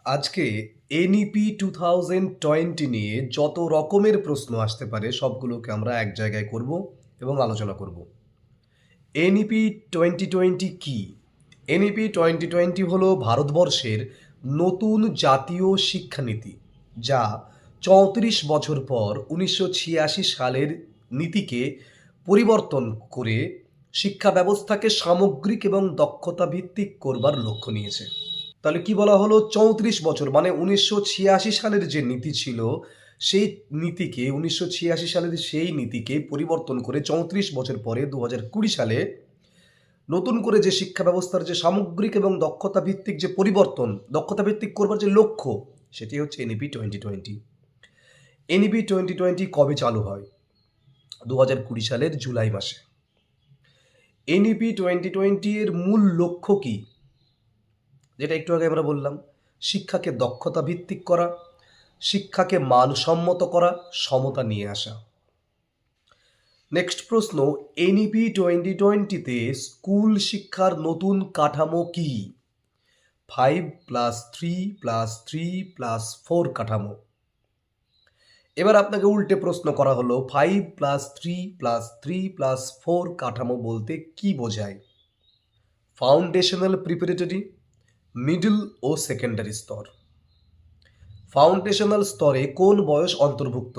আজকে এনইপি 2020 নিয়ে যত রকমের প্রশ্ন আসতে পারে সবগুলোকে আমরা এক জায়গায় করব এবং আলোচনা করব। এনইপি 2020 কি? এনইপি 2020 হলো ভারতবর্ষের নতুন জাতীয় শিক্ষানীতি, যা 34 বছর পর 1986 সালের নীতিকে পরিবর্তন করে শিক্ষা ব্যবস্থাকে সামগ্রিক এবং দক্ষতা ভিত্তিক করবার লক্ষ্য নিয়েছে। তাহলে কি বলা হলো? 34 বছর মানে 1986 সালের যে নীতি ছিল সেই নীতিকে 1986 সালের সেই নীতিকে পরিবর্তন করে 34 বছর পরে 2020 সালে নতুন করে যে শিক্ষা ব্যবস্থার যে সামগ্রিক এবং দক্ষতা ভিত্তিক যে পরিবর্তন, দক্ষতা ভিত্তিক করবার যে লক্ষ্য, সেটি হচ্ছে এনইপি 2020। এনইপি 2020 কবে চালু হয়? 2020 সালের জুলাই মাসে। এনইপি 2020 এর মূল লক্ষ্য কি? যেটা একটু আগে আমরা বললাম, শিক্ষাকে দক্ষতা ভিত্তিক করা, শিক্ষাকে মানসম্মত করা, সমতা নিয়ে আসা। নেক্সট প্রশ্ন, এনইপি 2020-তে স্কুল শিক্ষার নতুন কাঠামো কি? 5+3+3+4 কাঠামো। এবার আপনাকে উল্টে প্রশ্ন করা হলো, 5+3+3+4 কাঠামো বলতে কি বোঝায়? ফাউন্ডেশনাল প্রিপারেটরি, মিডল ও সেকেন্ডারি স্তর। ফাউন্ডেশনাল স্তরে কোন বয়স অন্তর্ভুক্ত?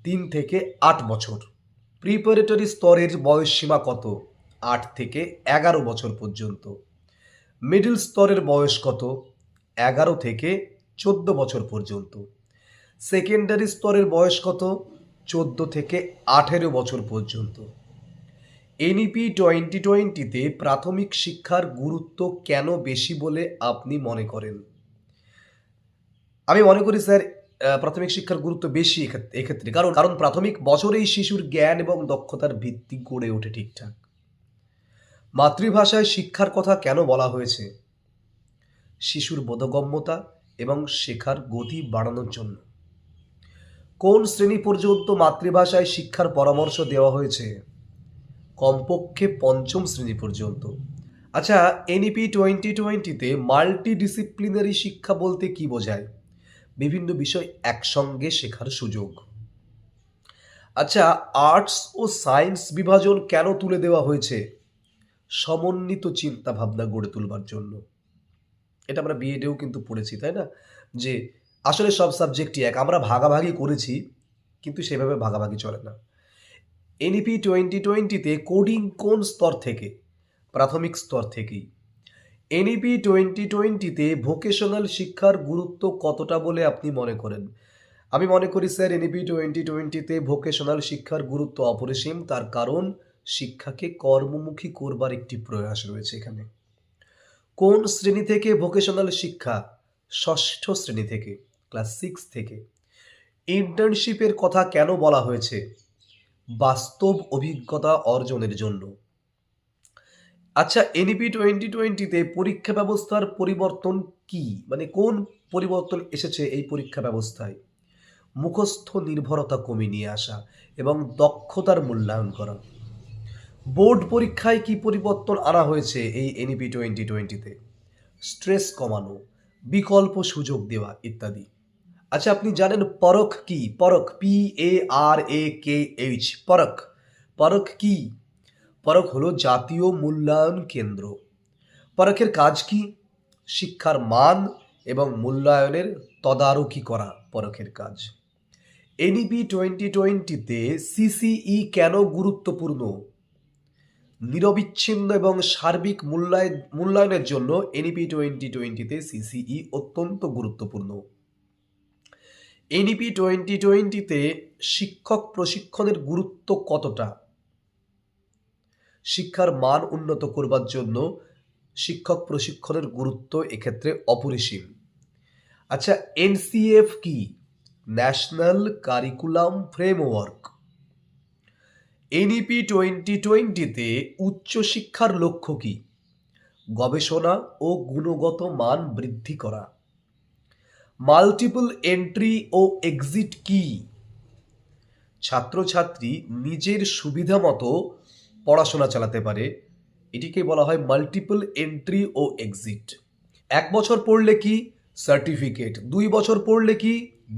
3 থেকে 8 বছর। প্রিপারেটরি স্তরের বয়স সীমা কত? 8 থেকে 11 বছর পর্যন্ত। মিডল স্তরের বয়স কত? 11 থেকে 14 বছর পর্যন্ত। সেকেন্ডারি স্তরের বয়স কত? 14 থেকে 18 বছর পর্যন্ত। এনইপি 2020-তে প্রাথমিক শিক্ষার গুরুত্ব কেন বেশি বলে আপনি মনে করেন? আমি মনে করি স্যার, প্রাথমিক শিক্ষার গুরুত্ব বেশি এক্ষেত্রে কারণ প্রাথমিক বছরেই শিশুর জ্ঞান এবং দক্ষতার ভিত্তি গড়ে ওঠে ঠিকঠাক। মাতৃভাষায় শিক্ষার কথা কেন বলা হয়েছে? শিশুর বোধগম্যতা এবং শেখার গতি বাড়ানোর জন্য। কোন শ্রেণী পর্যন্ত মাতৃভাষায় শিক্ষার পরামর্শ দেওয়া হয়েছে? কমপক্ষে 5ম শ্রেণী পর্যন্ত। আচ্ছা, এনইপি 2020-তে মাল্টিডিসিপ্লিনারি শিক্ষা বলতে কি বোঝায়? বিভিন্ন বিষয় একসঙ্গে শেখার সুযোগ। আচ্ছা, আর্টস ও সায়েন্স বিভাজন কেন তুলে দেওয়া হয়েছে? সমন্বিত চিন্তা ভাবনা গড়ে তুলবার জন্য। এটা আমরা বিএডেও কিন্তু পড়েছি, তাই না? যে আসলে সব সাবজেক্টই এক, আমরা ভাগাভাগি করেছি কিন্তু সেভাবে ভাগাভাগি চলে না। এনইপি 2020-তে কোডিং কোন স্তর থেকে? প্রাথমিক স্তর থেকেই। এনইপি 2020-তে ভোকেশনাল শিক্ষার গুরুত্ব কতটা বলে আপনি মনে করেন? আমি মনে করি স্যার, এনইপি 2020-তে ভোকেশনাল শিক্ষার গুরুত্ব অপরিসীম, তার কারণ শিক্ষাকে কর্মমুখী করবার একটি প্রয়াস রয়েছে এখানে। কোন শ্রেণী থেকে ভোকেশনাল শিক্ষা? 6ষ্ঠ শ্রেণী থেকে, ক্লাস 6 থেকে। ইন্টার্নশিপের কথা কেন বলা হয়েছে? বাস্তব অভিজ্ঞতা অর্জনের জন্য। আচ্ছা, এনইপি 2020-তে পরীক্ষা ব্যবস্থার পরিবর্তন কি? মানে কোন পরিবর্তন এসেছে এই পরীক্ষা ব্যবস্থায়? মুখস্থ নির্ভরতা কমিয়ে নিয়ে আসা এবং দক্ষতার মূল্যায়ন করা। বোর্ড পরীক্ষায় কি পরিবর্তন আনা হয়েছে এই এনইপি 2020-তে? স্ট্রেস কমানো, বিকল্প সুযোগ দেওয়া ইত্যাদি। আচ্ছা, আপনি জানেন পরখ কি? পরখ, PARAKH, পরখ। পরখ কি? পরখ হলো জাতীয় মূল্যায়ন কেন্দ্র। পরখের কাজ কি? শিক্ষার মান এবং মূল্যায়নের তদারকি করা পরখের কাজ। এনইপি 2020-তে সিসিই কেন গুরুত্বপূর্ণ? নিরবিচ্ছিন্ন এবং সার্বিক মূল্যায়নের জন্য এনইপি 2020-তে সিসিই অত্যন্ত গুরুত্বপূর্ণ। এনইপি 2020-তে শিক্ষক প্রশিক্ষণের গুরুত্ব কতটা? শিক্ষার মান উন্নত করবার জন্য শিক্ষক প্রশিক্ষণের গুরুত্ব এক্ষেত্রে অপরিসীম। আচ্ছা, এনসিএফ কি? National curriculum framework. এনইপি 2020-তে উচ্চশিক্ষার লক্ষ্য কি? গবেষণা ও গুণগত মান বৃদ্ধি করা। মাল্টিপল এন্ট্রি ও এক্সিট কি? ছাত্রছাত্রী নিজের সুবিধা মতো পড়াশোনা চালাতে পারে, এটিকে বলা হয় মাল্টিপল এন্ট্রি ও এক্সিট। 1 বছর পড়লে কি সার্টিফিকেট, 2 বছর পড়লে কি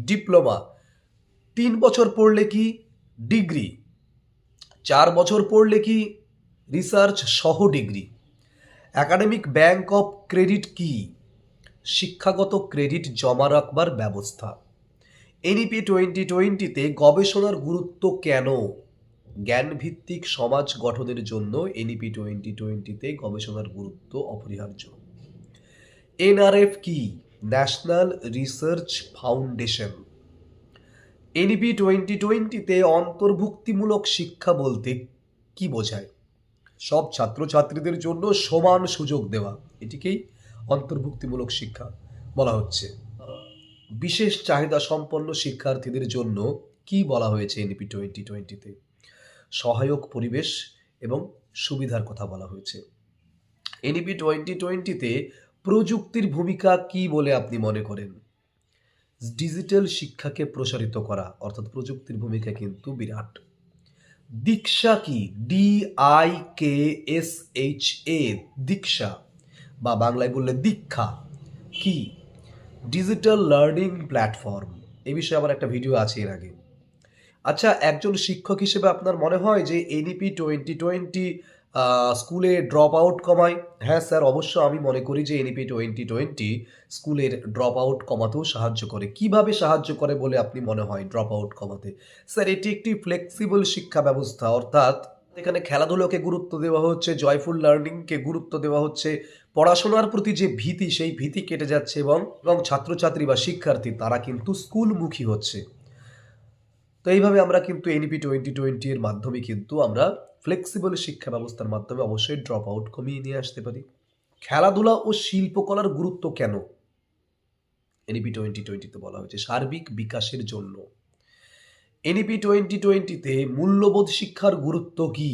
ডিপ্লোমা, 3 বছর পড়লে কি ডিগ্রি, 4 বছর পড়লে কি রিসার্চ সহ degree. Academic bank of credit কি? শিক্ষাগত ক্রেডিট জমা রাখবার ব্যবস্থা। এনইপি 2020-তে গবেষণার গুরুত্ব কেন? জ্ঞানভিত্তিক সমাজ গঠনের জন্য এনইপি 2020-তে গবেষণার গুরুত্ব অপরিহার্য। এনআরএফ কি? National research foundation. এনইপি 2020-তে অন্তর্ভুক্তিমূলক শিক্ষা বলতে কি বোঝায়? সব ছাত্রছাত্রীদের জন্য সমান সুযোগ দেওয়া, এটিকেই অন্তর্ভুক্তিমূলক শিক্ষা বলা হচ্ছে। বিশেষ চাহিদা সম্পন্ন শিক্ষার্থীদের জন্য কি বলা হয়েছে এনইপি 2020-তে? সহায়ক পরিবেশ এবং সুবিধার কথা বলা হয়েছে। এনইপি 2020-তে প্রযুক্তির ভূমিকা কি বলে আপনি মনে করেন? ডিজিটাল শিক্ষাকে প্রসারিত করা, অর্থাৎ প্রযুক্তির ভূমিকা কিন্তু বিরাট। দীক্ষা কি? DIKSHA, দীক্ষা বা বাংলায় বললে দীক্ষা কি? Digital learning platform. এই বিষয়ে আমার একটা ভিডিও আছে এর আগে। আচ্ছা, একজন শিক্ষক হিসেবে আপনার মনে হয় যে এনইপি 2020 স্কুলে ড্রপ আউট কমায়? হ্যাঁ স্যার, অবশ্য আমি মনে করি যে এনইপি 2020 স্কুলের ড্রপ আউট কমাতেও সাহায্য করে। কিভাবে সাহায্য করে বলে আপনি মনে হয় ড্রপ আউট কমাতে? স্যার, এটি একটি ফ্লেক্সিবল শিক্ষা ব্যবস্থা, অর্থাৎ এখানে খেলাধুলোকে গুরুত্ব দেওয়া হচ্ছে, জয়ফুল লার্নিংকে গুরুত্ব দেওয়া হচ্ছে, পড়াশোনার প্রতি যে ভীতি সেই ভীতি কেটে যাচ্ছে এবং ছাত্রছাত্রী বা শিক্ষার্থী তারা কিন্তু স্কুলমুখী হচ্ছে। তো এইভাবে আমরা কিন্তু এনইপি 2020 এর মাধ্যমে কিন্তু আমরা ফ্লেক্সিবল শিক্ষা ব্যবস্থার মাধ্যমে অবশ্যই ড্রপ আউট কমিয়ে নিয়ে আসতে পারি। খেলাধুলা ও শিল্পকলার গুরুত্ব কেন? এনইপি 2020-তে বলা হয়েছে সার্বিক বিকাশের জন্য। এনইপি 2020-তে মূল্যবোধ শিক্ষার গুরুত্ব কি?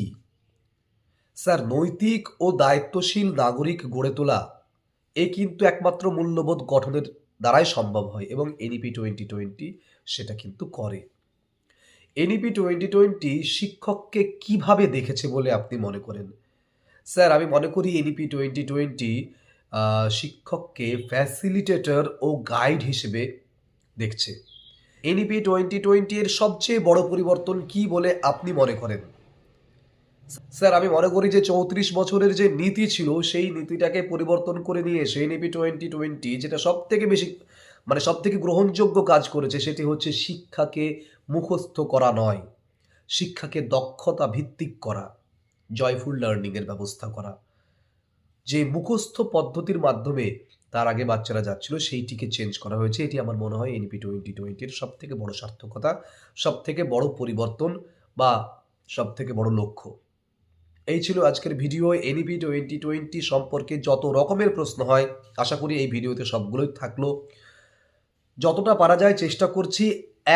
স্যার, নৈতিক ও দায়িত্বশীল নাগরিক গড়ে তোলা এ কিন্তু একমাত্র মূল্যবোধ গঠনের দ্বারাই সম্ভব হয় এবং এনইপি 2020 সেটা কিন্তু করে। এনইপি 2020 শিক্ষককে কিভাবে দেখেছে বলে আপনি মনে করেন? স্যার, আমি মনে করি এনইপি 2020 শিক্ষককে ফ্যাসিলিটেটর ও গাইড হিসেবে দেখছে। এনইপি 2020 এর সবচেয়ে বড় পরিবর্তন কি বলে আপনি মনে করেন? স্যার, আমি মনে করি যে 34 বছরের যে নীতি ছিল সেই নীতিটাকে পরিবর্তন করে নিয়ে এসে এনইপি 2020 যেটা সবথেকে বেশি সবথেকে গ্রহণযোগ্য কাজ করেছে সেটি হচ্ছে শিক্ষাকে মুখস্থ করা নয়, শিক্ষাকে দক্ষতা ভিত্তিক করা, জয়ফুল লার্নিংয়ের ব্যবস্থা করা। যে মুখস্থ পদ্ধতির মাধ্যমে তার আগে বাচ্চারা যাচ্ছিল সেইটিকে চেঞ্জ করা হয়েছে। এটি আমার মনে হয় এনইপি 2020-এর সবথেকে বড় সার্থকতা, সবথেকে বড় পরিবর্তন বা সবথেকে বড় লক্ষ্য। এই ছিল আজকের ভিডিও। এনইপি 2020 সম্পর্কে যত রকমের প্রশ্ন হয় আশা করি এই ভিডিওতে সবগুলোই থাকলো। যতটা পারা যায় চেষ্টা করছি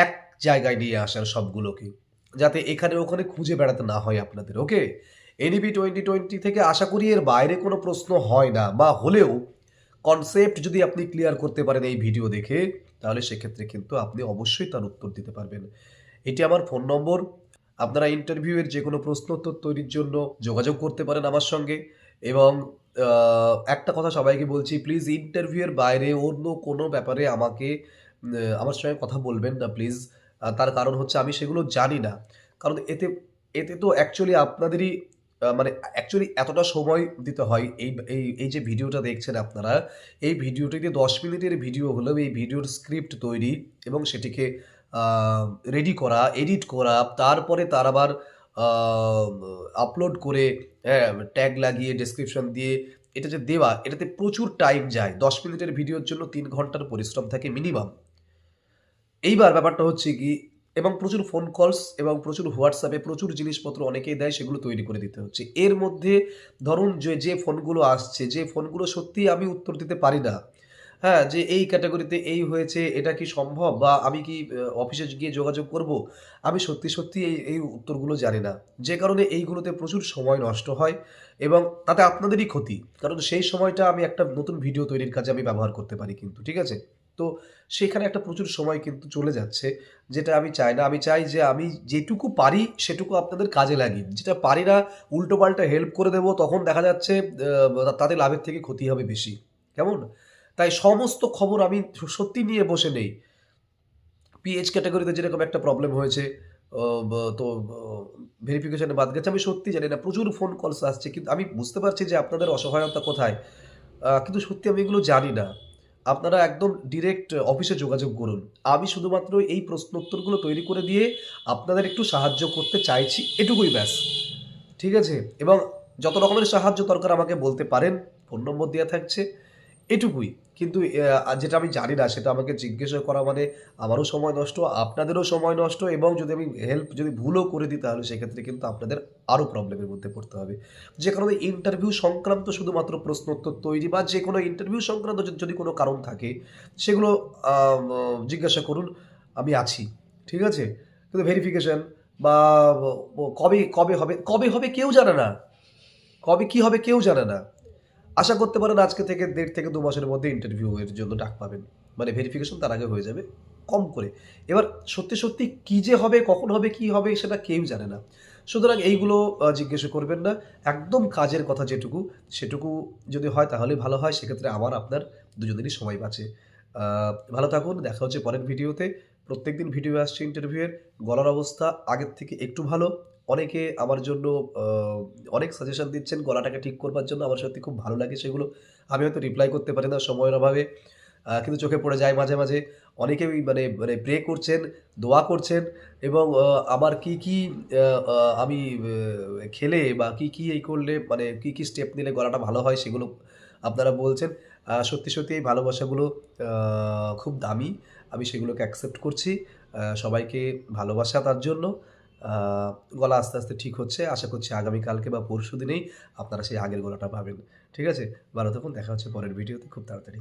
এক জায়গায় নিয়ে আসার সবগুলোকে, যাতে এখানে ওখানে খুঁজে বেড়াতে না হয় আপনাদের। ওকে, এনইপি 2020 থেকে আশা করি এর বাইরে কোনো প্রশ্ন হয় না, বা হলেও কনসেপ্ট যদি আপনি ক্লিয়ার করতে পারেন এই ভিডিও দেখে তাহলে সেক্ষেত্রে কিন্তু আপনি অবশ্যই তার উত্তর দিতে পারবেন। এটি আমার ফোন নম্বর। আপনারা ইন্টারভিউয়ের যে কোনো প্রশ্ন উত্তর তৈরির জন্য যোগাযোগ করতে পারেন আমার সঙ্গে। এবং একটা কথা সবাইকে বলছি, প্লিজ ইন্টারভিউয়ের বাইরে অন্য কোনো ব্যাপারে আমার সঙ্গে কথা বলবেন না প্লিজ। তার কারণ হচ্ছে আমি সেগুলো জানি না। কারণ এতে এতে তো অ্যাকচুয়ালি আপনাদেরই অ্যাকচুয়ালি এতটা সময় দিতে হয়। এই যে ভিডিওটা দেখছেন আপনারা, এই ভিডিওটিতে 10 মিনিটের ভিডিও হলেও এই ভিডিওর স্ক্রিপ্ট তৈরি এবং সেটিকে রেডি করা, এডিট করা, তারপরে তার আবার আপলোড করে, হ্যাঁ, ট্যাগ লাগিয়ে ডেসক্রিপশন দিয়ে এটা যে দেওয়া, এটাতে প্রচুর টাইম যায়। 10 মিনিটের ভিডিওর জন্য 3 ঘন্টার পরিশ্রম থাকে মিনিমাম। এইবার ব্যাপারটা হচ্ছে কি, এবং প্রচুর ফোন কলস এবং প্রচুর হোয়াটসঅ্যাপে প্রচুর জিনিসপত্র অনেকেই দেয়, সেগুলো তৈরি করে দিতে হচ্ছে। এর মধ্যে ধরুন যে ফোনগুলো আসছে, যে ফোনগুলো সত্যিই আমি উত্তর দিতে পারি না, হ্যাঁ, যে এই ক্যাটাগরিতে এই হয়েছে, এটা কি সম্ভব, বা আমি কি অফিসে গিয়ে যোগাযোগ করব, আমি সত্যি এই উত্তরগুলো জানি না। যে কারণে এইগুলোতে প্রচুর সময় নষ্ট হয় এবং তাতে আপনাদেরই ক্ষতি, কারণ সেই সময়টা আমি একটা নতুন ভিডিও তৈরির কাজে আমি ব্যবহার করতে পারি কিন্তু, ঠিক আছে? তো সেখানে একটা প্রচুর সময় কিন্তু চলে যাচ্ছে, যেটা আমি চাই না। আমি চাই যে আমি যেটুকু পারি সেটুকু আপনাদের কাজে লাগি, যেটা পারি না উল্টোপাল্টা হেল্প করে দেবো, তখন দেখা যাচ্ছে তাতে লাভের থেকে ক্ষতি হবে বেশি। কেমন? তাই সমস্ত খবর আমি সত্যি নিয়ে বসে নেই। পিএইচ ক্যাটেগরিতে যেরকম একটা প্রবলেম হয়েছে, তো ভেরিফিকেশনে বাদ গেছে। আমি সত্যিই জানি না। প্রচুর ফোন কলস আসছে। কিন্তু আমি বুঝতে পারছি যে আপনাদের অসহায়তা কোথায়। কিন্তু সত্যি আমি এগুলো জানি না। আপনারা একদম ডিরেক্ট অফিসে যোগাযোগ করুন। আমি শুধুমাত্র এই প্রশ্ন উত্তরগুলো তৈরি করে দিয়ে আপনাদের একটু সাহায্য করতে চাইছি, এটুকুই ব্যাস। ঠিক আছে? এবং যত রকমের সাহায্য দরকার আমাকে বলতে পারেন। ফোন নম্বর দেয়া থাকছে। এটুকুই। কিন্তু যেটা আমি জানি না সেটা আমাকে জিজ্ঞাসা করা মানে আমারও সময় নষ্ট, আপনাদেরও সময় নষ্ট, এবং যদি আমি হেল্প যদি ভুলও করে দিই তাহলে সেক্ষেত্রে কিন্তু আপনাদের আরও প্রবলেমের মধ্যে পড়তে হবে। যে কারণে ইন্টারভিউ সংক্রান্ত শুধুমাত্র প্রশ্ন উত্তর তৈরি বা যেকোনো ইন্টারভিউ সংক্রান্ত যদি কোনো কারণ থাকে সেগুলো জিজ্ঞাসা করুন। আমি আছি। ঠিক আছে? কিন্তু ভেরিফিকেশন বা কবে হবে কেউ জানে না। কবে কি হবে কেউ জানে না। আশা করতে পারেন আজকে থেকে ১.৫ থেকে ২ মাসের মধ্যে ইন্টারভিউ এর জন্য ডাক পাবেন। মানে ভেরিফিকেশন তার আগে হয়ে যাবে, কম করে। এবার সত্যি কি যে হবে, কখন হবে, কি হবে সেটা কেউ জানে না। সুতরাং এইগুলো জিজ্ঞাসা করবেন না। একদম কাজের কথা যেটুকু, সেটুকু যদি হয় তাহলেই ভালো হয়। সেক্ষেত্রে আমার আপনার দুজনেরই সময় বাঁচে। আ ভালো থাকুন। দেখা হচ্ছে পরের ভিডিওতে। প্রত্যেকদিন ভিডিও আসছে ইন্টারভিউ এর। গলার অবস্থা আগের থেকে একটু ভালো। অনেকে আমার জন্য আ অনেক সাজেশন দিচ্ছেন গলাটাকে ঠিক করবার জন্য। আমার সত্যি খুব ভালো লাগে সেগুলো। আমি হয়তো রিপ্লাই করতে পারি না সময়ের অভাবে। কিন্তু চোখে পড়ে যায় মাঝে। অনেকেই মানে প্রে করছেন, দোয়া করছেন, এবং আমার কি আ আ আমি খেলে বা কি এই করলে মানে কি স্টেপ নিলে গলাটা ভালো হয় সেগুলো আপনারা বলছেন। সত্যি এই ভালোবাসাগুলো আ খুব দামি। আমি সেগুলোকে অ্যাকসেপ্ট করছি। সবাইকে ভালোবাসা তার জন্য। আ গলা আস্তে ঠিক হচ্ছে। আশা করছি আগামীকালকে বা পরশুদিনেই আপনারা সেই আগের গলাটা পাবেন। ঠিক আছে? ভালো থাকুন। দেখা হচ্ছে পরের ভিডিওতে খুব তাড়াতাড়ি।